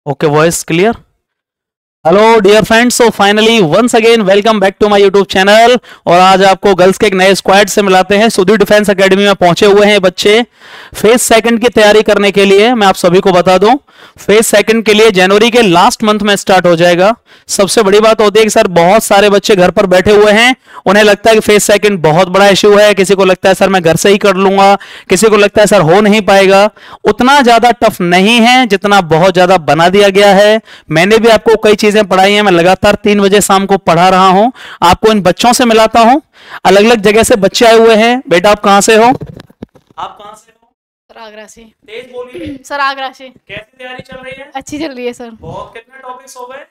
Okay, voice clear. Hello dear friends, so finally once again welcome back to my YouTube channel. और आज आपको girls के एक नए स्क्वाड से मिलाते हैं। सुधीर डिफेंस एकेडमी में पहुंचे हुए हैं बच्चे फेज सेकंड की तैयारी करने के लिए। मैं आप सभी को बता दूं, फेज सेकंड के लिए जनवरी के लास्ट मंथ में स्टार्ट हो जाएगा। सबसे बड़ी बात होती है कि सर बहुत सारे बच्चे घर पर बैठे हुए हैं, उन्हें लगता है कि फेज सेकंड बहुत बड़ा इश्यू है। किसी को लगता है सर मैं घर से ही कर लूंगा, किसी को लगता है सर हो नहीं पाएगा। उतना ज्यादा टफ नहीं है जितना बहुत ज्यादा बना दिया गया है। मैंने भी आपको कई चीजें पढ़ाई हैं, मैं लगातार 3 बजे शाम को पढ़ा रहा हूं। आपको इन बच्चों से मिलाता हूं, अलग अलग जगह से बच्चे आए हुए हैं। बेटा आप कहां से हो? आप कहां से हो? सर आगरा से। तेज बोलिए। सर आगरा से। कैसी तैयारी चल रही है? अच्छी चल रही है सर। बहुत, कितने टॉपिक्स हो गए?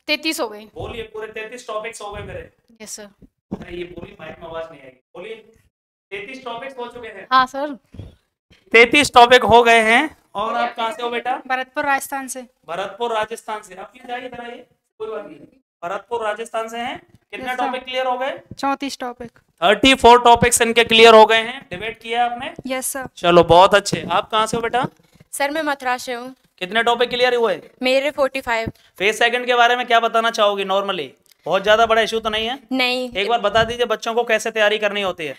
33 हो गई। बोलिए, पूरे 33 टॉपिक्स हो गए मेरे। Yes sir. नहीं, ये बोलिए, माइक में आवाज नहीं आएगी। बोलिए, 33 टॉपिक्स हो चुके हैं। हाँ सर। 33 टॉपिक हो गए हैं। और आप कहां से हो बेटा? भरतपुर राजस्थान से। भरतपुर राजस्थान से। आप जाइए इधर आइए, कोई बात नहीं। भरतपुर राजस्थान से हैं। कितने Yes, sir. टॉपिक क्लियर हो गए? 34 टॉपिक। 34 टॉपिक्स इनके क्लियर हो गए हैं। डिबेट किया आपने? Yes sir. चलो बहुत अच्छे। आप कहां से हो बेटा? सर मैं मथुरा से हूँ। कितने टॉपिक क्लियर हुए? मेरे 45। फेज सेकंड के बारे में क्या बताना चाहोगी? नॉर्मली बहुत ज्यादा बड़ा इशू तो नहीं है? नहीं। एक बार बता दीजिए बच्चों को कैसे तैयारी करनी होती है।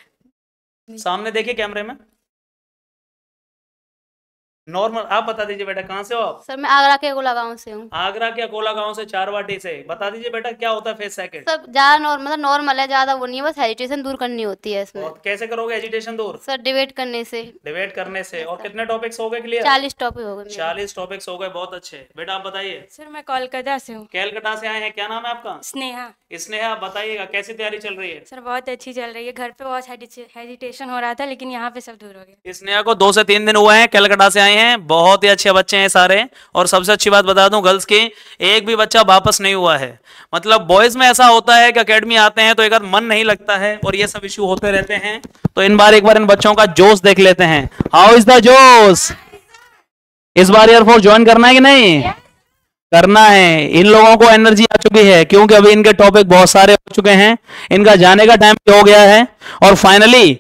सामने देखिए कैमरे में। नॉर्मल आप बता दीजिए बेटा, कहां से हो आप? सर मैं आगरा के अकोला गाँव से हूँ। आगरा के अकोला गांव से, चारवाटी से। बता दीजिए बेटा क्या होता है फेज सेकंड? सर ज्यादा नॉर्मल है, ज्यादा वो नहीं है, बस हेजिटेशन दूर करनी होती है इसमें। और कैसे करोगे एजिटेशन दूर? सर डिबेट करने से। डिबेट करने से। और कितने टॉपिक्स हो गए क्लियर? 40 टॉपिक हो गए मेरे। 40 टॉपिक्स हो गए, बहुत अच्छे। बेटा आप बताइए। सर मैं कोलकाता से हूँ। कैलकाटा से आए हैं, क्या नाम है आपका? स्नेहा। स्नेहा, आप बताइएगा कैसी तैयारी चल रही है? सर बहुत अच्छी चल रही है, घर पे बहुत हेजिटेशन हो रहा था लेकिन यहाँ पे सब दूर हो गया। स्नेहा को 2 से 3 दिन हुए हैं, कैलकाटा से आए हैं। बहुत ही अच्छे बच्चे हैं सारे। और सबसे अच्छी बात बता दूं गर्ल्स की, एक भी बच्चा वापस नहीं हुआ है। मतलब बॉयज में ऐसा होता है कि एकेडमी आते हैं तो एक बार मन नहीं लगता है और ये सब इश्यू होते रहते हैं। तो इन बार एक बार इन बच्चों का जोश देख लेते हैं। हाउ इज द जोश? इस बार एयरफोर्स ज्वाइन करना है कि नहीं? करना है। इन लोगों को एनर्जी आ चुकी है क्योंकि अभी इनके टॉपिक बहुत सारे हो चुके हैं, इनका जाने का टाइम हो गया है। और फाइनली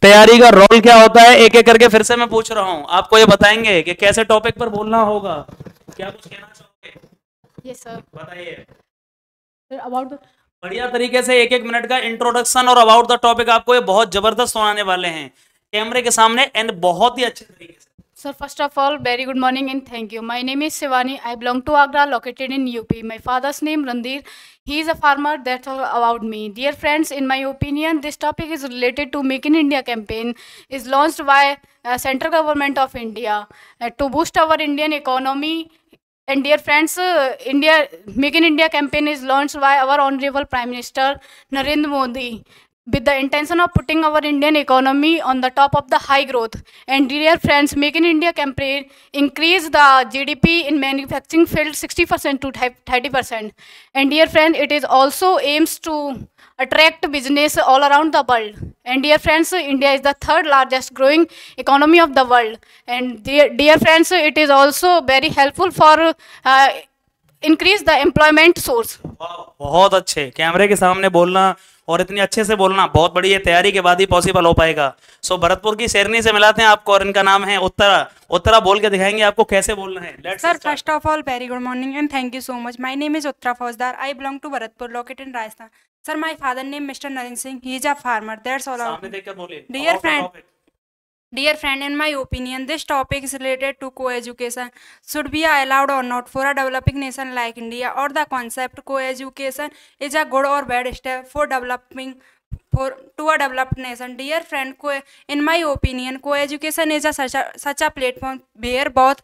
तैयारी का रोल क्या होता है, एक एक करके फिर से मैं पूछ रहा हूं। आपको ये बताएंगे कि कैसे टॉपिक पर बोलना होगा। क्या कुछ कहना चाहोगे? Yes sir. बताइए। सर अबाउट द बढ़िया तरीके से 1-1 मिनट का इंट्रोडक्शन और अबाउट द टॉपिक आपको ये बहुत जबरदस्त सुनाने वाले हैं कैमरे के सामने एंड बहुत ही अच्छे तरीके से। Sir, first of all, very good morning and thank you. My name is Shivani. I belong to Agra, located in UP. My father's name Randir. He is a farmer. That's all about me. Dear friends, in my opinion, this topic is related to Make in India campaign. Is launched by central government of India to boost our Indian economy. And dear friends, Make in India campaign is launched by our Honorable Prime Minister Narendra Modi, with the intention of putting our Indian economy on the top of the high growth. And dear friends, Make in India campaign increase the GDP in manufacturing field 60% to 30%. And dear friends, it is also aims to attract business all around the world. And dear friends, India is the third largest growing economy of the world. And dear friends, it is also very helpful for increase the employment source. बहुत अच्छे। कैमरे के सामने बोलना और इतनी अच्छे से बोलना बहुत बड़ी है, तैयारी के बाद ही पॉसिबल हो पाएगा। सो भरतपुर की शेरनी से मिलाते हैं आपको और इनका नाम है उत्तरा। उत्तरा बोल के दिखाएंगे आपको कैसे बोलना है। Sir, first of all, very good morning and thank you so much. My name is Uttara Fauzdar. I belong to Bharatpur, located in Rajasthan. Sir, my father name Mr. Narendra Singh. He is a farmer. That's all. सामने देखकर बोलिए। Dear friend, in my opinion, this topic is related to co-education. Should be allowed or not for a developing nation like India, or the concept co-education is a good or bad step for developing to a developed nation. Dear friend, in my opinion, co-education is such a platform where both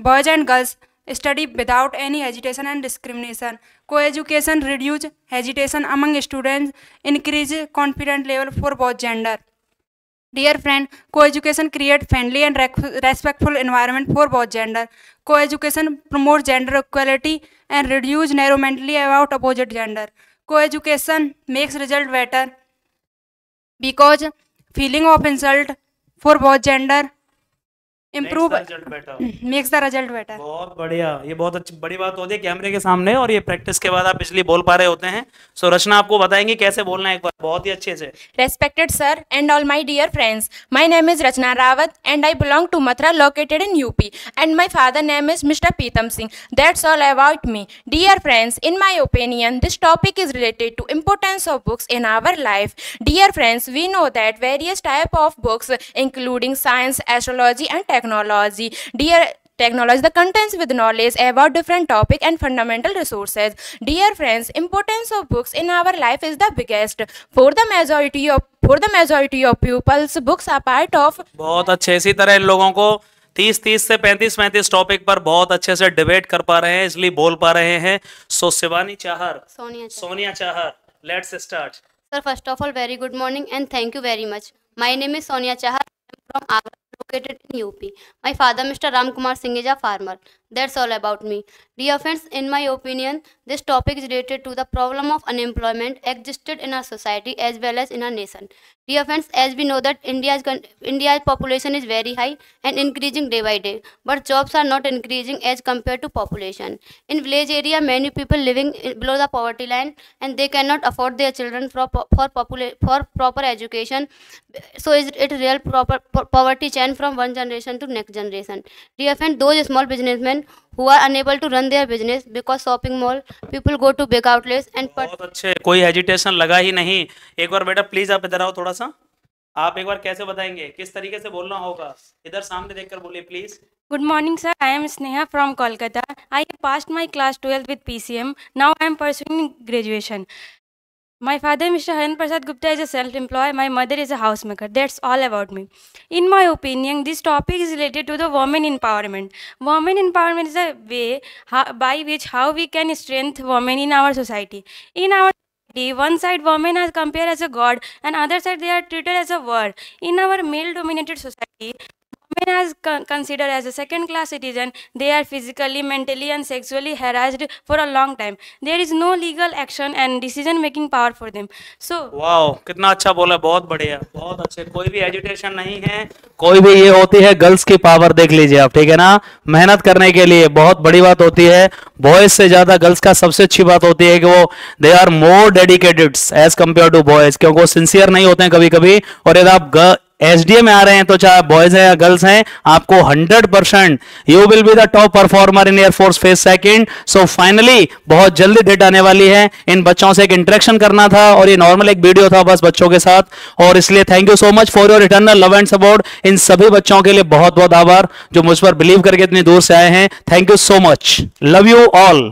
boys and girls study without any hesitation and discrimination. Co-education reduce hesitation among students, increase confidence level for both gender. Dear friend, co-education creates friendly and respectful environment for both gender. Co-education promotes gender equality and reduce narrow mentally about opposite gender. Co-education makes result better because feeling of insult for both gender improve result better. Makes the result better. बहुत बढ़िया, ये बहुत अच्छी बड़ी बात होती है कैमरे के सामने, और ये प्रैक्टिस के बाद आप इसलिए बोल पा रहे होते हैं। सो रचना आपको बताएंगे कैसे बोलना है एक बार बहुत ही अच्छे से। Respected sir and all my dear friends, my name is Rachna Rawat and I belong to Mathura located in UP and my father name is Mr. Pitam Singh. That's all about me. Dear friends, in my opinion, this topic is related to importance of books in our life. Dear friends, we know that various type of books including science, astrology and technology. Dear technology, the contents with knowledge about different topic and fundamental resources. Dear friends, importance of books in our life is the biggest. For the majority of pupils, books are part of. बहुत अच्छे, इसी तरह इन लोगों को 30 से 35 topic पर बहुत अच्छे से डिबेट कर पा रहे हैं, इसलिए बोल पा रहे हैं। So Shivani Chahar, Sonia Chahar, let's start. Sir, first of all, very good morning and thank you very much. My name is Sonia Chahar. I am from Agra, located in UP. My father, Mr. Ram Kumar Singh, is a farmer. That's all about me. Dear friends, in my opinion, this topic is related to the problem of unemployment existed in our society as well as in our nation. Dear friends, as we know that India's population is very high and increasing day by day, but jobs are not increasing as compared to population. In village area, many people living below the poverty line and they cannot afford their children for proper education. So it real poverty chain from one generation to next generation. Dear friends, those small businessmen who are unable to run their business because shopping mall people go to big outlets and बहुत अच्छे, कोई hesitation लगा ही नहीं। एक बार बेटा please आप इधर आओ थोड़ा सा, आप एक बार कैसे बताएंगे किस तरीके से बोलना होगा, इधर सामने देखकर बोलिए please. Good morning sir, I am Sneha from Kolkata. I passed my class 12 with PCM. Now I am pursuing graduation. My father, Mr. Haran Prasad Gupta, is a self-employed. My mother is a housemaker. That's all about me. In my opinion, this topic is related to the women empowerment. Women empowerment is a way by which how we can strengthen women in our society. In our society, one side women are compared as a god, and other side they are treated as a word. In our male-dominated society, women are considered as a second-class citizen. They are physically, mentally, and sexually harassed for a long time. There is no legal action and decision-making power for them. So, wow, कितना अच्छा बोला, बहुत बढ़िया, बहुत अच्छे। कोई भी agitation नहीं है, कोई भी, ये होती है गर्ल्स की पावर। देख लीजिए आप, ठीक है ना, मेहनत करने के लिए बहुत बड़ी बात होती है। बॉयज से ज्यादा गर्ल्स का सबसे अच्छी बात होती है कि वो they are more dedicated as compare to boys, क्योंकि वो सिंसियर नहीं होते हैं कभी कभी। और यदि आप एसडीए में आ रहे हैं तो चाहे बॉयज हैं या गर्ल्स हैं, आपको 100% you will be the top performer in air force phase second. So finally बहुत जल्दी डेट आने वाली है। इन बच्चों से एक इंटरेक्शन करना था और ये नॉर्मल एक वीडियो था बस बच्चों के साथ, और इसलिए thank you so much for your eternal love and support. इन सभी बच्चों के लिए बहुत बहुत आभार जो मुझ पर बिलीव करके इतनी दूर से आए हैं। Thank you so much, love you all.